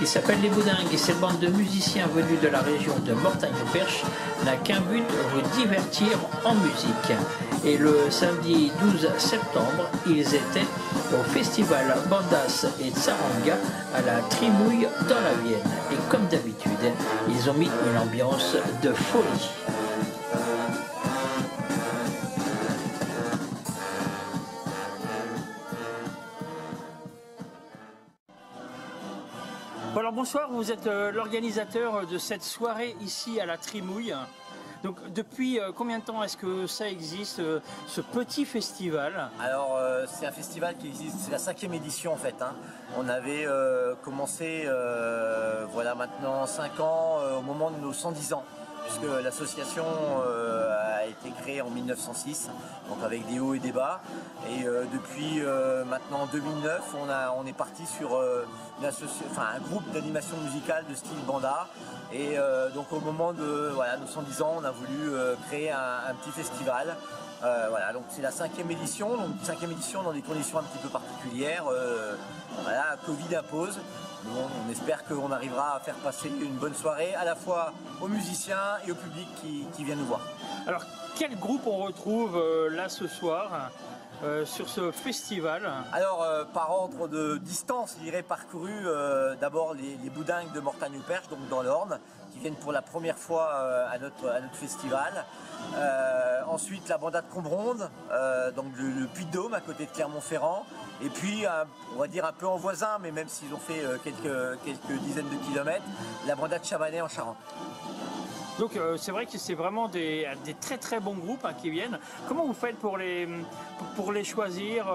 Il s'appelle Les Boudingues et cette bande de musiciens venus de la région de Mortagne-au-Perche n'a qu'un but, vous divertir en musique. Et le samedi 12 septembre, ils étaient au festival Bandas et Tsaranga à la Trimouille dans la Vienne. Et comme d'habitude, ils ont mis une ambiance de folie. Alors bonsoir, vous êtes l'organisateur de cette soirée ici à la Trimouille. Donc depuis combien de temps est-ce que ça existe, ce petit festival? Alors c'est un festival qui existe, c'est la 5e édition en fait. Hein. On avait commencé voilà maintenant 5 ans au moment de nos 110 ans. Puisque l'association a été créée en 1906, donc avec des hauts et des bas. Et depuis maintenant 2009, on est parti sur un groupe d'animation musicale de style banda. Et donc au moment de voilà, nos 110 ans, on a voulu créer un petit festival. Voilà, donc c'est la 5e édition, donc 5e édition dans des conditions un petit peu particulières. Voilà, Covid impose. Bon, on espère qu'on arrivera à faire passer une bonne soirée à la fois aux musiciens et au public qui vient nous voir. Alors, quel groupe on retrouve là ce soir sur ce festival? Alors, par ordre de distance, je dirais parcouru d'abord les Boudingues de Mortagne-au-Perche, donc dans l'Orne, qui viennent pour la première fois à notre festival. Ensuite, la banda de Combronde, donc le Puy-de-Dôme à côté de Clermont-Ferrand. Et puis, on va dire un peu en voisin, mais même s'ils ont fait quelques dizaines de kilomètres, la banda de Chabanais en Charente. Donc c'est vrai que c'est vraiment des très très bons groupes hein, qui viennent. Comment vous faites pour les choisir?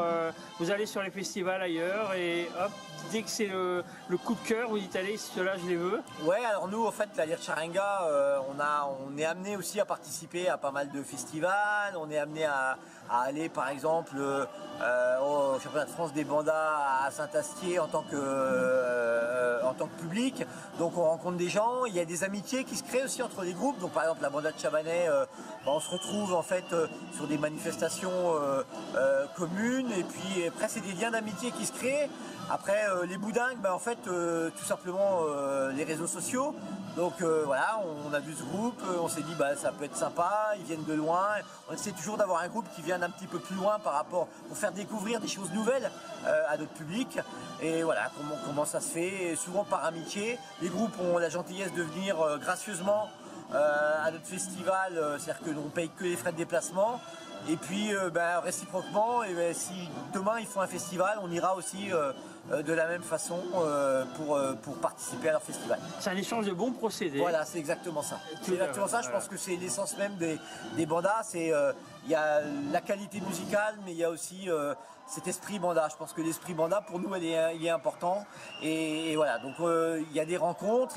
Vous allez sur les festivals ailleurs et hop, dès que c'est le coup de cœur, vous dites allez, ceux-là je les veux? Ouais, alors nous, en fait, la Lircharenga, on est amené aussi à participer à pas mal de festivals. On est amené à aller, par exemple, au championnat de France des bandas à Saint-Astier en tant que public. Donc on rencontre des gens. Il y a des amitiés qui se créent aussi entre les groupes. Donc par exemple, la banda de Chabanais, on se retrouve en fait sur des manifestations communes. Et puis après, c'est des liens d'amitié qui se créent. Après, les Boudingues, en fait, tout simplement les réseaux sociaux. Donc voilà, on a vu ce groupe, on s'est dit ça peut être sympa, ils viennent de loin. On essaie toujours d'avoir un groupe qui vient d'un petit peu plus loin par rapport, pour faire découvrir des choses nouvelles à notre public. Et voilà, comment ça se fait, et souvent par amitié. Les groupes ont la gentillesse de venir gracieusement à notre festival, c'est-à-dire que l'on paye que les frais de déplacement. Et puis réciproquement, si demain ils font un festival, on ira aussi de la même façon pour participer à leur festival. C'est un échange de bons procédés. Voilà, c'est exactement ça. C'est exactement ça, je pense que c'est l'essence même des bandas. Il y a la qualité musicale, mais il y a aussi cet esprit banda. Je pense que l'esprit banda, pour nous, il est important. Et voilà, donc il y a des rencontres,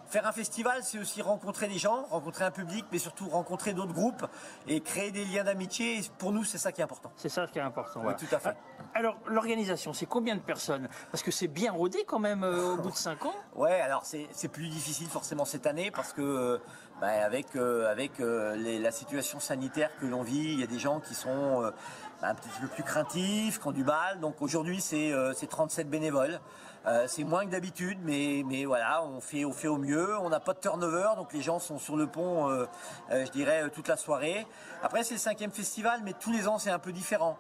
Faire un festival, c'est aussi rencontrer des gens, rencontrer un public, mais surtout rencontrer d'autres groupes et créer des liens d'amitié. Pour nous, c'est ça qui est important. C'est ça qui est important. Oui, tout à fait. Alors, l'organisation, c'est combien de personnes? Parce que c'est bien rodé quand même au bout de 5 ans. Ouais, alors c'est plus difficile forcément cette année parce que avec la situation sanitaire que l'on vit, il y a des gens qui sont un petit peu plus craintifs, qui ont du mal. Donc aujourd'hui, c'est 37 bénévoles. C'est moins que d'habitude, mais voilà, on fait au mieux. On n'a pas de turnover, donc les gens sont sur le pont, je dirais, toute la soirée. Après, c'est le 5e festival, mais tous les ans, c'est un peu différent.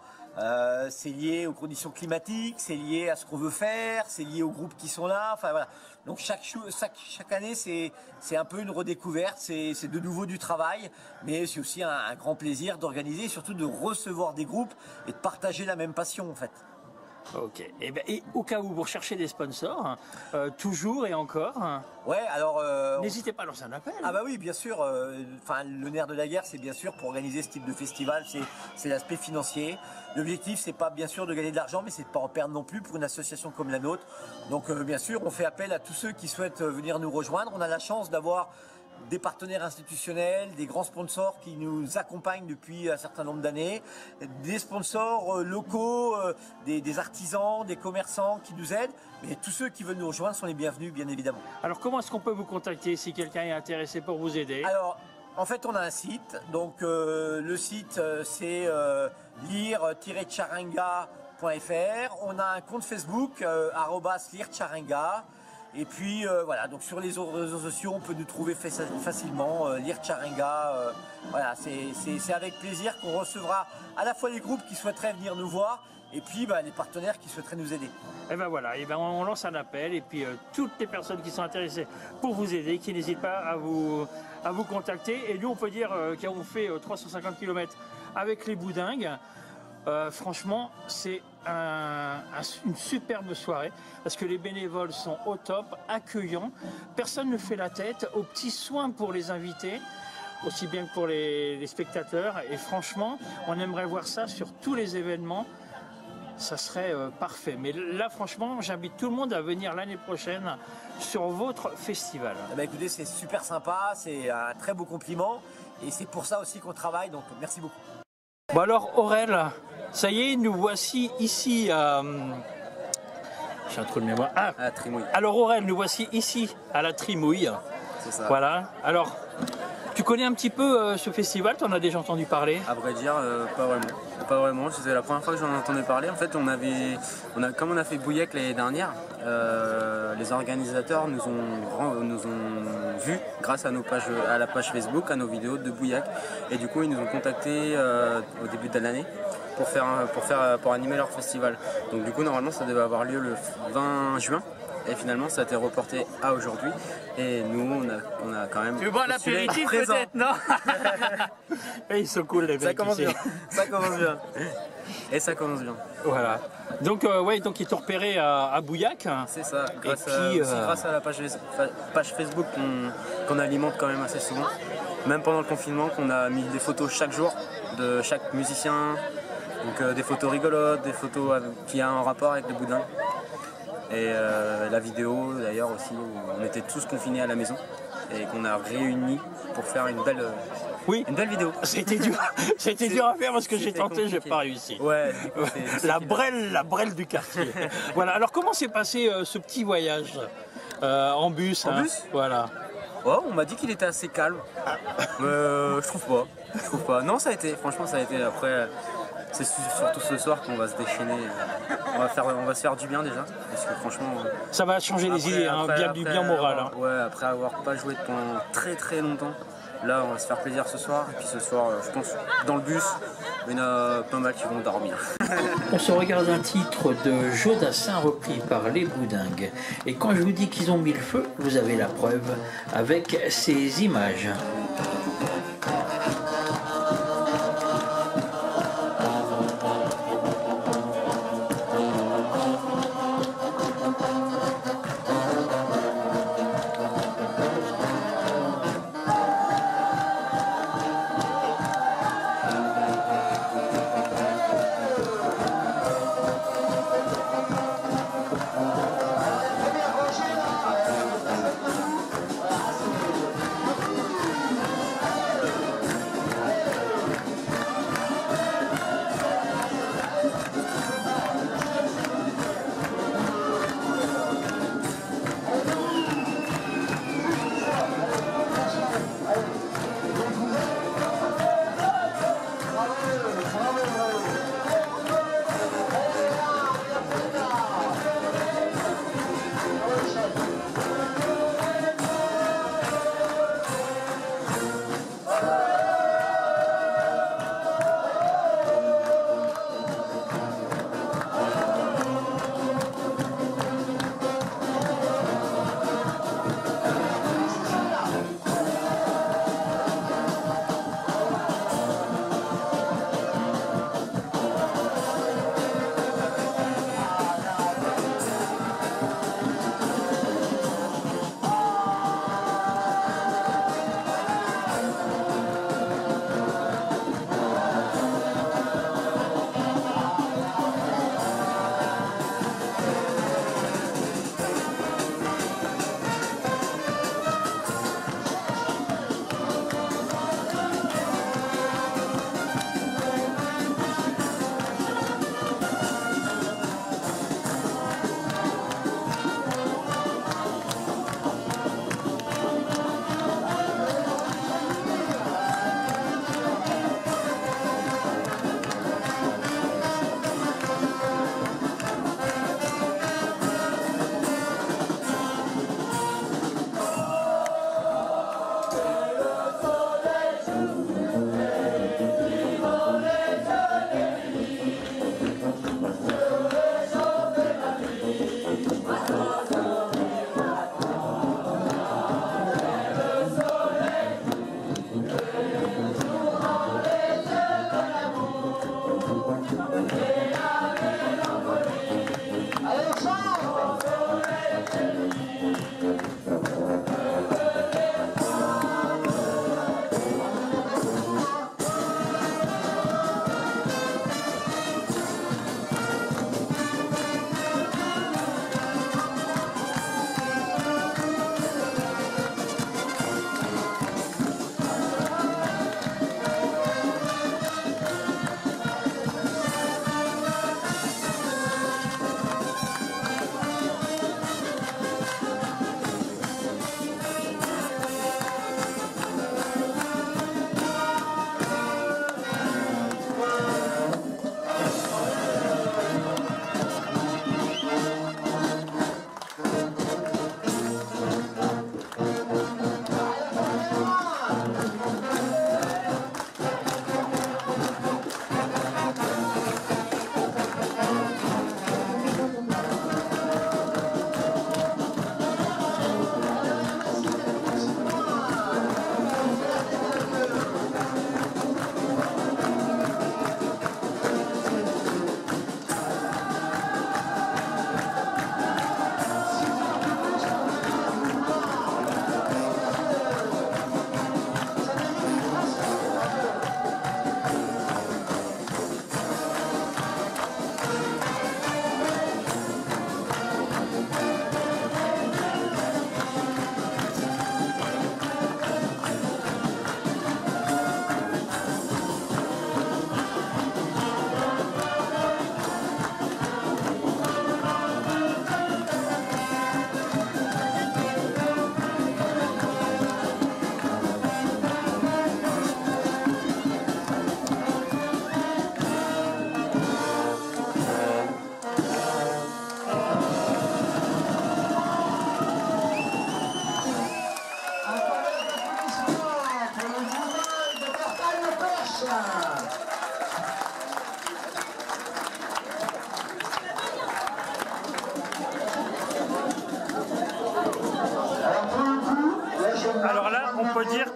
C'est lié aux conditions climatiques, c'est lié à ce qu'on veut faire, c'est lié aux groupes qui sont là. Enfin voilà. Donc chaque année, c'est un peu une redécouverte, c'est de nouveau du travail, mais c'est aussi un grand plaisir d'organiser, et surtout de recevoir des groupes et de partager la même passion en fait. Ok. Et au cas où vous recherchez des sponsors, toujours et encore, Ouais, alors... n'hésitez pas à lancer un appel. Ah bah oui, bien sûr. Enfin, le nerf de la guerre, c'est bien sûr pour organiser ce type de festival, c'est l'aspect financier. L'objectif, c'est pas bien sûr de gagner de l'argent, mais c'est de pas en perdre non plus pour une association comme la nôtre. Donc bien sûr, on fait appel à tous ceux qui souhaitent venir nous rejoindre. On a la chance d'avoir des partenaires institutionnels, des grands sponsors qui nous accompagnent depuis un certain nombre d'années, des sponsors locaux, des artisans, des commerçants qui nous aident. Mais tous ceux qui veulent nous rejoindre sont les bienvenus, bien évidemment. Alors comment est-ce qu'on peut vous contacter si quelqu'un est intéressé pour vous aider? Alors, en fait, on a un site. Donc, le site, c'est lire-charenga.fr. On a un compte Facebook, @lire-charenga. Et puis voilà, donc sur les réseaux sociaux, on peut nous trouver facilement, Lire Charenga. Voilà, c'est avec plaisir qu'on recevra à la fois les groupes qui souhaiteraient venir nous voir et puis les partenaires qui souhaiteraient nous aider. Et ben voilà, et ben on lance un appel et puis toutes les personnes qui sont intéressées pour vous aider, qui n'hésitent pas à vous contacter. Et nous, on peut dire qu'on fait 350 km avec les Boudingues. Franchement, c'est une superbe soirée parce que les bénévoles sont au top, accueillants, personne ne fait la tête, aux petits soins pour les invités, aussi bien que pour les spectateurs. Et franchement, on aimerait voir ça sur tous les événements, ça serait parfait. Mais là, franchement, j'invite tout le monde à venir l'année prochaine sur votre festival. Eh ben, écoutez, c'est super sympa, c'est un très beau compliment et c'est pour ça aussi qu'on travaille, donc merci beaucoup. Bon alors Aurel, ça y est, nous voici ici à... J'ai un trou de mémoire. Ah, à Trimouille. Alors Aurel, nous voici ici à la Trimouille. C'est ça. Voilà. Alors, tu connais un petit peu ce festival? Tu en as déjà entendu parler? À vrai dire, pas vraiment. Pas vraiment. C'était la première fois que j'en entendais parler. En fait, comme on a fait Bouillac l'année dernière, les organisateurs nous ont vus grâce à à la page Facebook, à nos vidéos de Bouillac. Et du coup, ils nous ont contactés au début de l'année pour animer leur festival. Donc du coup, normalement, ça devait avoir lieu le 20 juin. Et finalement, ça a été reporté à aujourd'hui. Et nous, on a quand même... Tu veux boire l'apéritif peut-être, non? Et ils sont cool les mecs. Ça commence bien. Ça commence bien. Et ça commence bien. Voilà. Donc, ouais, donc ils t'ont repéré à Bouillac. C'est ça. Grâce à la page Facebook qu'on alimente quand même assez souvent. Même pendant le confinement, qu'on a mis des photos chaque jour de chaque musicien. Donc des photos rigolotes, des photos qui ont un rapport avec les boudins. Et la vidéo d'ailleurs aussi, où on était tous confinés à la maison et qu'on a réunis pour faire une belle vidéo. C'était dur, c'était dur à faire parce que j'ai tenté, j'ai pas réussi. Ouais, la brêle du quartier. Voilà, alors comment s'est passé ce petit voyage en bus? En bus? Voilà. Oh, on m'a dit qu'il était assez calme. Je trouve pas. Non, franchement ça a été après. C'est surtout ce soir qu'on va se déchaîner. On va se faire du bien déjà. Parce que franchement. Ça va changer les idées, du bien moral. Ouais, après avoir pas joué pendant très très longtemps. Là, on va se faire plaisir ce soir. Et puis ce soir, je pense, dans le bus, il y en a pas mal qui vont dormir. On se regarde un titre de Jodassin repris par les Boudingues. Et quand je vous dis qu'ils ont mis le feu, vous avez la preuve avec ces images.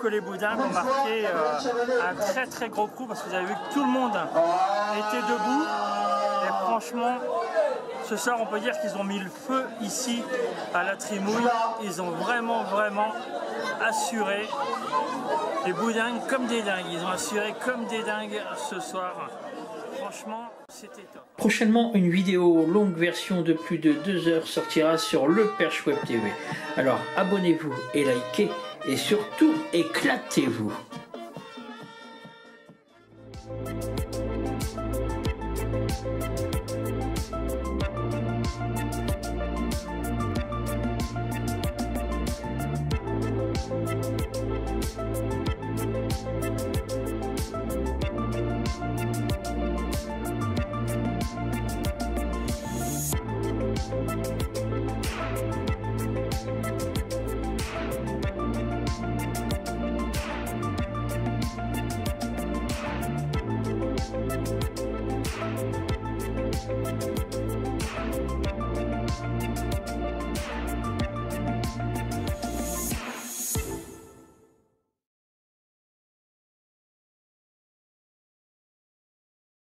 que les Boudingues ont marqué un très gros coup parce que vous avez vu que tout le monde était debout. Et franchement, ce soir, on peut dire qu'ils ont mis le feu ici à la Trimouille. Ils ont vraiment assuré. Les Boudingues comme des dingues. Ils ont assuré comme des dingues ce soir. Franchement, c'était top. Prochainement, une vidéo longue version de plus de 2 heures sortira sur le Perche Web TV. Alors abonnez-vous et likez et surtout éclatez-vous.